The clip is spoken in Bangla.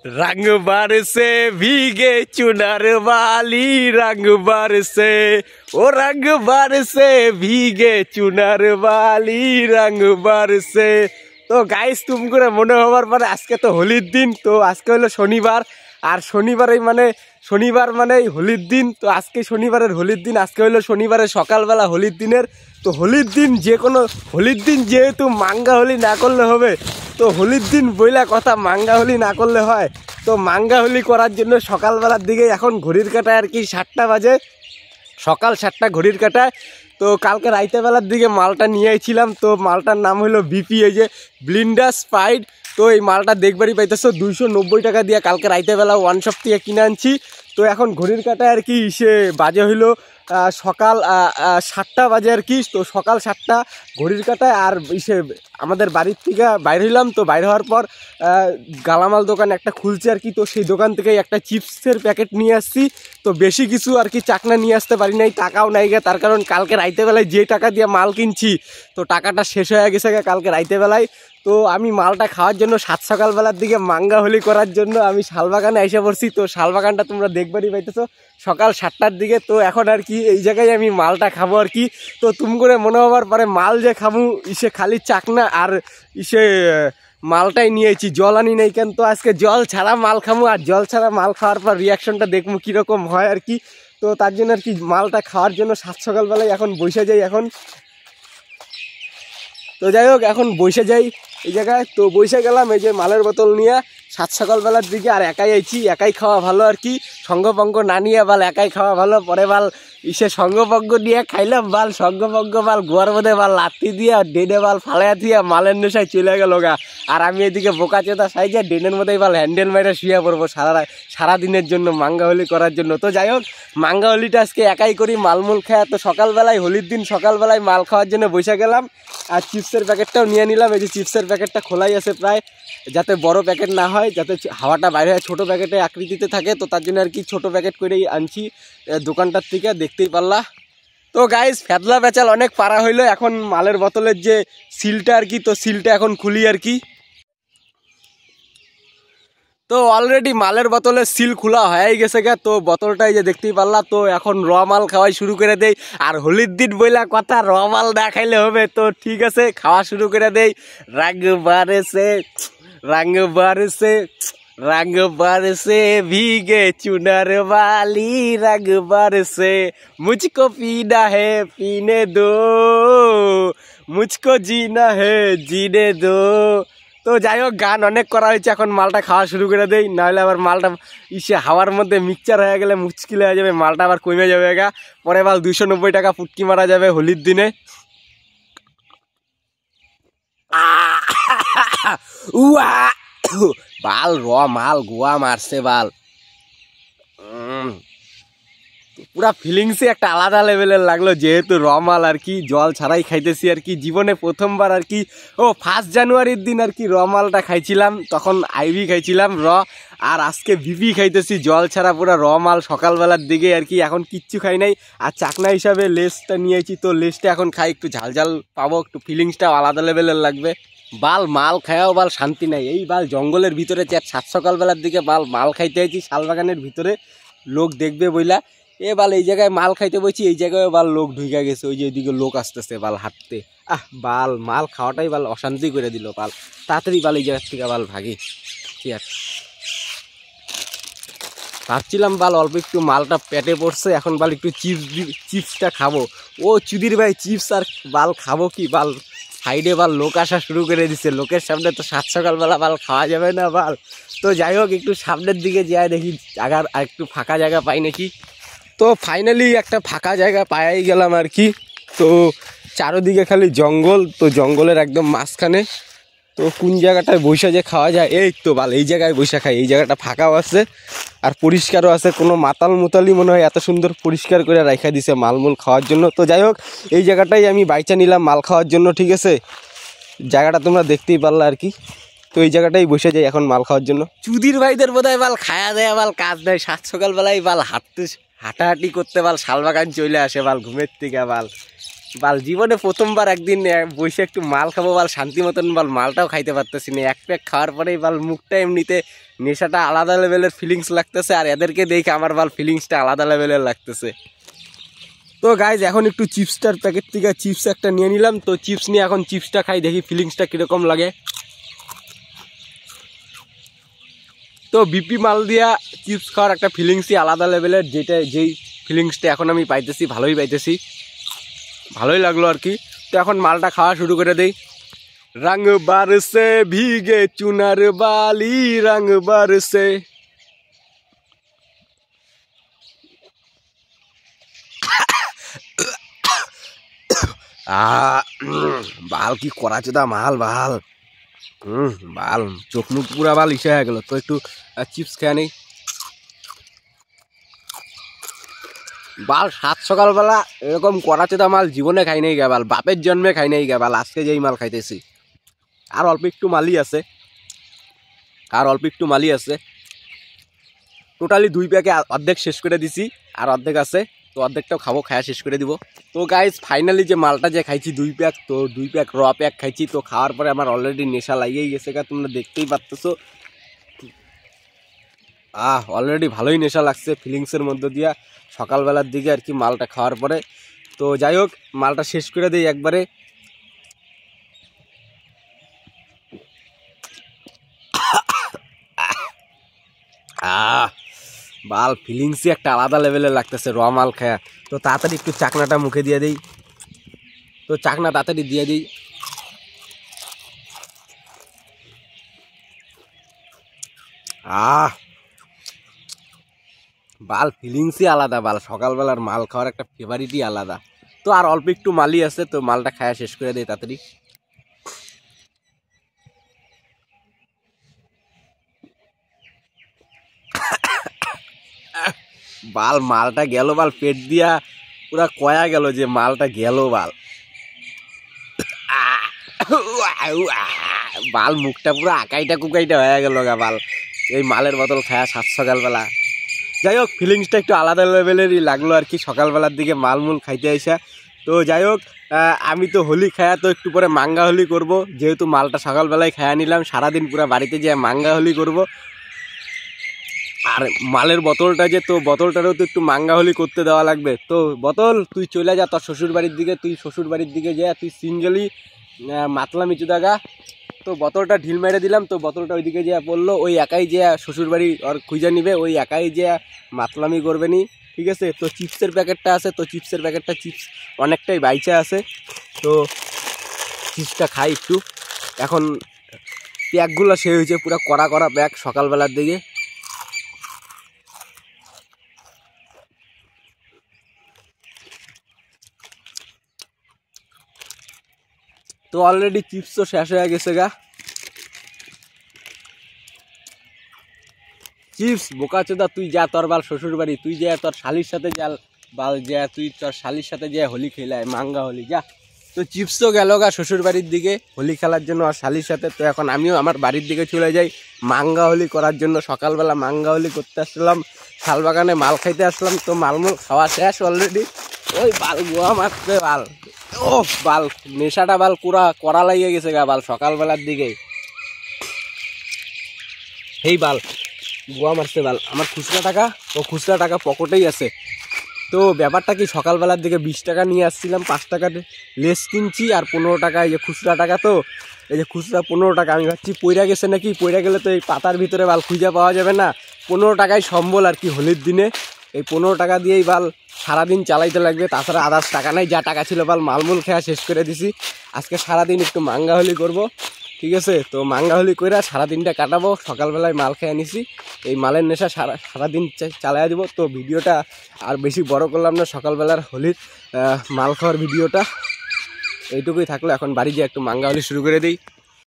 रंग बरसे भीगे चुनर वाली रंग बरसे ओ रंग बरसे भीगे चुनर वाली रंग बरसे। तो गाइस तुम করে মনে হবার পরে আজকে তো হোলির দিন, তো আজকে হলো শনিবার, আর শনিবারেই শনিবার মানে হোলির দিন। তো আজকে শনিবারের হোলির দিন, আজকে হলো শনিবারের সকালবেলা হোলির দিনের। তো হোলির দিন যে কোনো হোলির দিন যেহেতু মাঙ্গা হোলি না করলে হবে, তো হোলির দিন বইলা কথা মাঙ্গা হোলি না করলে হয়। তো মাঙ্গা হোলি করার জন্য সকালবেলার দিকে এখন ঘড়ির কাঁটায় আর কি 7টা বাজে, সকাল 7টা ঘড়ির কাঁটায়। তো কালকে রাইতেবেলার দিকে মালটা নিয়ে আইছিলাম, তো মালটার নাম হলো বিপি, এই যে ব্লিন্ডার স্পাইড। তো এই মালটা দেখবারই পাইতেছো 290 টাকা দিয়ে কালকে রাইতেবেলা ওয়ান শপ থেকে কিনে আনছি। তো এখন ঘড়ির কাঁটায় আর কি সে বাজে হইলো সকাল 7টা বাজে আর কি। তো সকাল 7টা ঘড়ির কাঁটায় আর সে আমাদের বাড়ির থেকে বাইর হইলাম। তো বাইর হওয়ার পর গালামাল দোকান একটা খুলছে আর কি, তো সেই দোকান থেকে একটা চিপসের প্যাকেট নিয়ে আসছি। তো বেশি কিছু আর কি চাকনা নিয়ে আসতে পারি নাই, টাকাও নাই গে, তার কারণ কালকে রাইতেবেলায় যে টাকা দিয়ে মাল কিনছি তো টাকাটা শেষ হয়ে গেছে কালকে রাইতেবেলায়। তো আমি মালটা খাওয়ার জন্য সকালবেলার দিকে মাঙ্গা হোলি করার জন্য আমি শালবাগানে এসে পড়ছি। তো শালবাগানটা তোমরা দেখবারই পাইতেছো সকাল 7টার দিকে। তো এখন আর কি এই জায়গায় আমি মালটা খাবো আর কি। তো তুমি করে মনে হবার পরে মাল যে খাবো ইসে খালি চাকনা আর ইসে মালটাই নিয়েছি, জল আনি নাই কেন। তো আজকে জল ছাড়া মাল খাবো, আর জল ছাড়া মাল খাওয়ার পর রিয়াকশনটা দেখবো কীরকম হয় আর কি। তো তার জন্য আর কি মালটা খাওয়ার জন্য সকালবেলায় এখন বসে যাই এখন। তো যাই হোক এখন বসে যাই এই জায়গায়। তো বসে গেলাম এই যে মালের বোতল নিয়ে সকালবেলার দিকে, আর একাই আইছি, একাই খাওয়া ভালো আর কি। সঙ্গপঙ্গ না নিয়ে বাল একাই খাওয়া ভালো। পরে বাল ইসে সঙ্গপঙ্গ নিয়ে খাইলাম, বাল সঙ্গপঙ্গ বাল গোয়ার মধ্যে বাল লাত্তি দিয়ে ডেনে বাল ফালাইয়া দিয়ে মালের নেশায় চলে গেল গা। আর আমি এদিকে বোকা চেতা সাইজে ডেনের মধ্যেই বাল হ্যান্ডেল মাইরে শুয়ে পড়বো সারাদিনের জন্য মাঙ্গা হোলি করার জন্য। তো যাই হোক মাঙ্গা হোলিটা আজকে একাই করি, মালমূল খায়। তো সকালবেলায় হোলির দিন সকালবেলায় মাল খাওয়ার জন্য বসে গেলাম, আর চিপসের প্যাকেটটাও নিয়ে নিলাম। এই যে চিপসের প্যাকেটটা খোলাই আছে প্রায়, যাতে বড় প্যাকেট না হয়, যাতে হাওয়াটা বাইরে হয়, ছোটো প্যাকেটে আকৃতিতে থাকে। তো তার জন্য আর কি ছোটো প্যাকেট করেই আনছি দোকানটার থেকে, দেখতেই পারলা। তো গাইস ফেদলা বেচাল অনেক পারা হইলো, এখন মালের বোতলের যে সিলটা আর কি, তো সিলটা এখন খুলি আর কি। তো অলরেডি মালের বোতলের সিল খোলা হয়ে গেছে গা। তো বোতলটাই যে দেখতেই পারলা। তো এখন র মাল খাওয়াই শুরু করে দেই, আর হোলির দিন বইলা কথা র মাল না খাইলে হবে। তো ঠিক আছে খাওয়া শুরু করে দেই। রঙ বারসে रंग बरसे रंग बरसे भीगे चुनर वाली रंग बरसे मुझको पीना है पीने दो मुझको जीना है जीने दो। তো যাই হোক গান অনেক করা হয়েছে, এখন মালটা খাওয়া শুরু করে দেই, নাহলে আবার মালটা ইসে হাওয়ার মধ্যে মিক্সচার হয়ে গেলে মুশকিল হয়ে যাবে, মালটা আবার কমে যাবে গা। পরে বাল 290 টাকা ফুটকি মারা যাবে হোলির দিনে। বাল র মাল গোয়া মারছে বাল, পুরা ফিলিংসে একটা আলাদা লেভেলের লাগলো, যেহেতু র মাল আর কি জল ছাড়াই খাইতেছি আর কি, জীবনে প্রথমবার আর কি। ও 1 জানুয়ারির দিন আর কি র মালটা খাইছিলাম, তখন আইভি খাইছিলাম র, আর আজকে ভিপি খাইতেছি জল ছাড়া পুরা র মাল সকালবেলার দিকে আর কি। এখন কিচ্ছু খাই নাই, আর চাকনা হিসাবে লেসটা নিয়েছি, তো লেসটা এখন খাই, একটু ঝাল ঝাল পাবো, একটু ফিলিংসটাও আলাদা লেভেলের লাগবে। বাল মাল খায়াও বাল শান্তি নাই, এই বাল জঙ্গলের ভিতরে সকালবেলার দিকে বাল মাল খাইতে হয়েছি, শালবাগানের ভিতরে লোক দেখবে বইলা এ বাল এই জায়গায় মাল খাইতে বলছি, এই জায়গায় বাল লোক ঢুকে গেছে, ওই যে ওইদিকে লোক আসতেছে বাল হাঁটতে। বাল মাল খাওয়াটাই বাল অশান্তি করে দিল বাল, তাড়াতাড়ি বাল এই জায়গার থেকে বাল ভাগি। কি আর ভাবছিলাম বাল অল্প একটু মালটা পেটে পড়ছে, এখন বাল একটু চিপসটা খাবো। ও চুদির ভাই চিপস আর বাল খাবো কি, বাল সাইডে বাল লোক আসা শুরু করে দিছে, লোকের সামনে তো সকালবেলা বাল খাওয়া যাবে না বাল। তো যাই হোক একটু সামনের দিকে যাই দেখি জায়গার আর একটু ফাঁকা জায়গা পাই নাকি। তো ফাইনালি একটা ফাঁকা জায়গা পাই গেলাম আর কি। তো চারোদিকে খালি জঙ্গল, তো জঙ্গলের একদম মাঝখানে। তো কোন জায়গাটায় বৈশা যে খাওয়া যায়, এই তো বাল এই জায়গায় বৈশা খাই, এই জায়গাটা ফাঁকাও আছে আর পরিষ্কারও আছে, কোনো মাতালি মনে হয় এত সুন্দর পরিষ্কার করে রাখা দিছে মালমূল খাওয়ার জন্য। তো যাই হোক এই জায়গাটাই আমি বাইচা নিলাম মাল খাওয়ার জন্য, ঠিক আছে, জায়গাটা তোমরা দেখতেই পারলা আর কি। তো এই জায়গাটাই বসে যাই এখন মাল খাওয়ার জন্য। চুদির ভাইদের বোধহয় বাল খায়া দেয়া বাল কাজ দেয়, সকালবেলায় বাল হাঁটাহাঁটি করতে বাল শালবাগান চলে আসে বাল ঘুমের থেকে বাল, বাল জীবনে প্রথমবার একদিন বসে একটু মাল খাবো বাল, শান্তি মতন বাল মালটাও খাইতে পারতেছি না। এক প্যাক খাওয়ার পরেই বাল মুখটা এমনিতে নেশাটা আলাদা লেভেলের ফিলিংস লাগতেছে, আর এদেরকে দেখে আমার বাল ফিলিংসটা আলাদা লেভেলের লাগতেছে। তো গাইজ এখন একটু চিপসটার প্যাকেট থেকে চিপস একটা নিয়ে নিলাম। তো চিপস নিয়ে এখন চিপসটা খাই, দেখি ফিলিংসটা কীরকম লাগে। তো বিপি মাল দিয়া চিপস খাওয়ার একটা ফিলিংসই আলাদা লেভেলের, যেই ফিলিংসটা এখন আমি পাইতেছি ভালোই পাইতেছি, ভালোই লাগলো আর কি। তো এখন মালটা খাওয়া শুরু করে দেই। রঙ বারসে ভিগে চুনার বালি, রঙ বারসে। বাল কি করাচ্ছে দা মাল বাল, বাল চোখ মুখ পুরা বাল ইসে হয়ে গেল। তো একটু চিপস খেয়ে নেই বাল। সাত সকালবেলা এরকম করাচ্ছে দা মাল জীবনে খাই নাই গেবাল, বাপের জন্মে খাই নাই গেবাল, আজকে যেই মাল খাইতেছি। আর অল্প একটু মালই আছে, আর অল্প একটু মালই আছে। টোটালি 2 প্যাকে অর্ধেক শেষ করে দিছি, আর অর্ধেক আছে। তো অর্ধেকটাও খাবো, খাওয়া শেষ করে দিব। তো গাইজ ফাইনালি যে মালটা যে খাইছি 2 প্যাক, তো 2 প্যাক র প্যাক খাইছি। তো খাওয়ার পরে আমার অলরেডি নেশা লাগিয়েই গেছে, তোমরা দেখতেই পারতেছো। অলরেডি ভালোই নেশা লাগছে ফিলিংসের মধ্যে দিয়া সকালবেলার দিকে আর কি মালটা খাওয়ার পরে। তো যাই হোক মালটা শেষ করে দিই একবারে। বাল ফিলিংসই একটা আলাদা লেভেলের লাগতেছে র মাল খায়া। তো তাড়াতাড়ি একটু চাকনাটা মুখে দিয়ে দিই। তো চাকনা তাড়াতাড়ি দিয়ে দিই। বাল ফিলিংসই আলাদা বাল, সকালবেলার মাল খাওয়ার একটা ফেভারিটই আলাদা। তো আর অল্প একটু মালই আছে, তো মালটা খায়া শেষ করে দেয় তাড়াতাড়ি। বাল মালটা গেল বাল, পেট দিয়া পুরা কয়া গেল যে মালটা গেল বাল। বাল মুখটা পুরো আকাইটা কুকাইটা হয়ে গেল গা বাল এই মালের বোতল খায়া সাত সকালবেলা। যাই হোক ফিলিংসটা একটু আলাদা লেভেলেরই লাগলো আর কি সকালবেলার দিকে মালমূল খাইতে আসা। তো যাই হোক আমি তো হোলি খায়া, তো একটু পরে মাঙ্গা হোলি করব, যেহেতু মালটা সকালবেলায় খায়া নিলাম। সারাদিন পুরো বাড়িতে যেয়ে মাঙ্গা হোলি করব। আর মালের বোতলটা যে, তো বোতলটারও তো একটু মাঙ্গা হোলি করতে দেওয়া লাগবে। তো বোতল তুই চলে যা তোর শ্বশুর বাড়ির দিকে, তুই শ্বশুর বাড়ির দিকে যা, তুই সিঙ্গেলি মাতলামি চুদাগা। তো বোতলটা ঢিল মেরে দিলাম। তো বোতলটা ওইদিকে যে পড়লো, ওই একাই যে শ্বশুর বাড়ি ওর খুঁজে নিবে, ওই একাই যে মাতলামি করবে নি, ঠিক আছে। তো চিপসের প্যাকেটটা আছে, তো চিপসের প্যাকেটটা চিপস অনেকটাই বাইচা আছে। তো চিপসটা খাই একটু। এখন প্যাকগুলো সে হয়েছে পুরো কড়া কড়া প্যাক সকালবেলার দিকে। তো অলরেডি চিপস তো শেষ হয়ে গেছে গা। চিপস বোকা চোদা, তুই যা তোর বাল শ্বশুর বাড়ি, তুই যা তোর শালির সাথে যা বাল, যা তুই তোর শালির সাথে যা হোলি খেলায় মাঙ্গা হোলি যা। তো চিপস তো গেল গা শ্বশুর বাড়ির দিকে হোলি খেলার জন্য আর শালির সাথে। তো এখন আমিও আমার বাড়ির দিকে চলে যাই মাঙ্গা হোলি করার জন্য। সকালবেলা মাঙ্গা হোলি করতে আসলাম, শালবাগানে মাল খাইতে আসলাম। তো মালমূল খাওয়া শেষ অলরেডি। ওই বাল গোয়া মারতে বাল, ও বাল নেশাটা বাল পুরা করা লাগিয়ে গেছে গা বাল সকালবেলার দিকে। এই বাল গোয়া মারছে বাল। আমার খুচরা টাকা পকেটেই আছে। তো ব্যাপারটা কি, সকালবেলার দিকে 20 টাকা নিয়ে আসছিলাম, 5 টাকা লেস কিনছি আর 15 টাকা এই যে খুচরা টাকা। তো এই যে খুচরা 15 টাকা, আমি ভাবছি পইরা গেছে নাকি, পইরা গেলে তো এই পাতার ভিতরে বাল খুঁজে পাওয়া যাবে না। 15 টাকায় সম্বল আর কি হোলির দিনে। এই 15 টাকা দিয়েই বাল সারাদিন চালাইতে লাগবে, তাছাড়া আদার্স টাকা নাই। যা টাকা ছিল বাল মালমূল খেয়া শেষ করে দিছি। আজকে সারাদিন একটু মাঙ্গা হোলি করবো, ঠিক আছে। তো মাঙ্গা হোলি করে সারাদিনটা কাটাবো। সকালবেলায় মাল খেয়ে নিছি, এই মালের নেশা সারাদিন চালাই দেবো। তো ভিডিওটা আর বেশি বড় করলাম না, সকালবেলার হোলির মাল খাওয়ার ভিডিওটা এইটুকুই থাকলো। এখন বাড়ি গিয়ে একটু মাঙ্গা হোলি শুরু করে দিই।